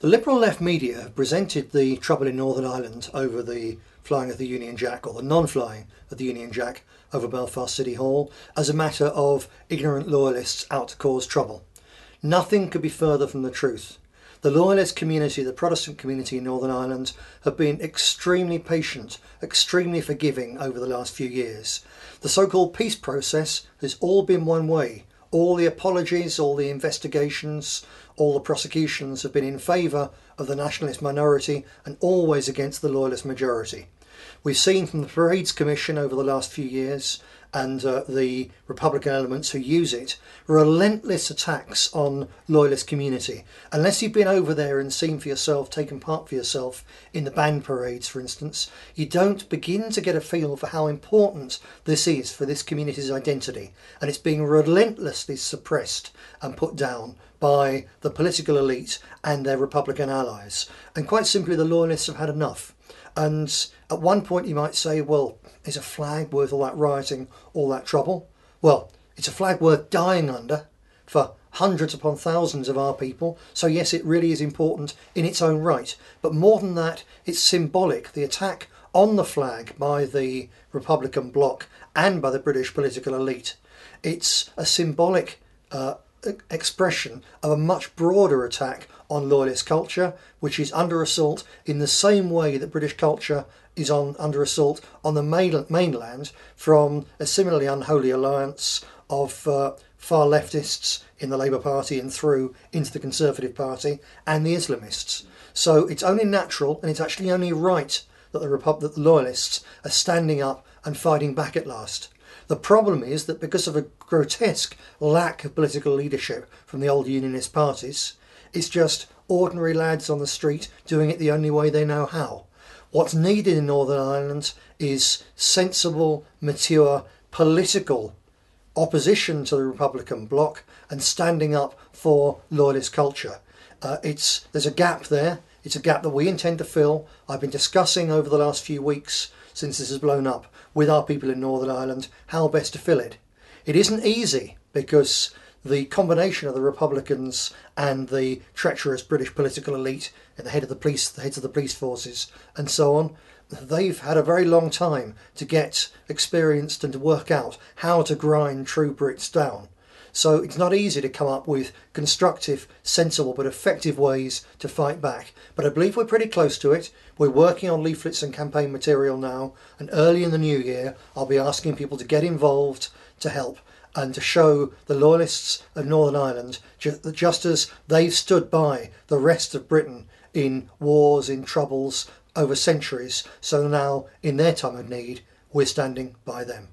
The liberal left media have presented the trouble in Northern Ireland over the flying of the Union Jack, or the non-flying of the Union Jack over Belfast City Hall, as a matter of ignorant loyalists out to cause trouble. Nothing could be further from the truth. The loyalist community, the Protestant community in Northern Ireland, have been extremely patient, extremely forgiving over the last few years. The so-called peace process has all been one way. All the apologies, all the investigations, all the prosecutions have been in favour of the nationalist minority and always against the loyalist majority. We've seen from the Parades Commission over the last few years and the Republican elements who use it, relentless attacks on loyalist community. Unless you've been over there and seen for yourself, taken part for yourself in the band parades, for instance, you don't begin to get a feel for how important this is for this community's identity. And it's being relentlessly suppressed and put down by the political elite and their Republican allies. And quite simply, the loyalists have had enough. And at one point you might say, well, is a flag worth all that rioting, all that trouble? Well, it's a flag worth dying under for hundreds upon thousands of our people. So yes, it really is important in its own right. But more than that, it's symbolic. The attack on the flag by the Republican bloc and by the British political elite. It's a symbolic expression of a much broader attack on loyalist culture, which is under assault in the same way that British culture is under assault on the mainland from a similarly unholy alliance of far leftists in the Labour Party and through into the Conservative Party and the Islamists. So it's only natural, and it's actually only right, that the loyalists are standing up and fighting back at last. The problem is that because of a grotesque lack of political leadership from the old unionist parties, it's just ordinary lads on the street doing it the only way they know how. What's needed in Northern Ireland is sensible, mature, political opposition to the Republican bloc and standing up for loyalist culture. There's a gap there. It's a gap that we intend to fill. I've been discussing over the last few weeks, since this has blown up, with our people in Northern Ireland how best to fill it. It isn't easy because the combination of the Republicans and the treacherous British political elite at the heads of the police forces and so on, they've had a very long time to get experienced and to work out how to grind true Brits down. So it's not easy to come up with constructive, sensible but effective ways to fight back. But I believe we're pretty close to it. We're working on leaflets and campaign material now, and early in the new year I'll be asking people to get involved, to help, and to show the loyalists of Northern Ireland that just as they've stood by the rest of Britain in wars, in troubles over centuries, so now in their time of need we're standing by them.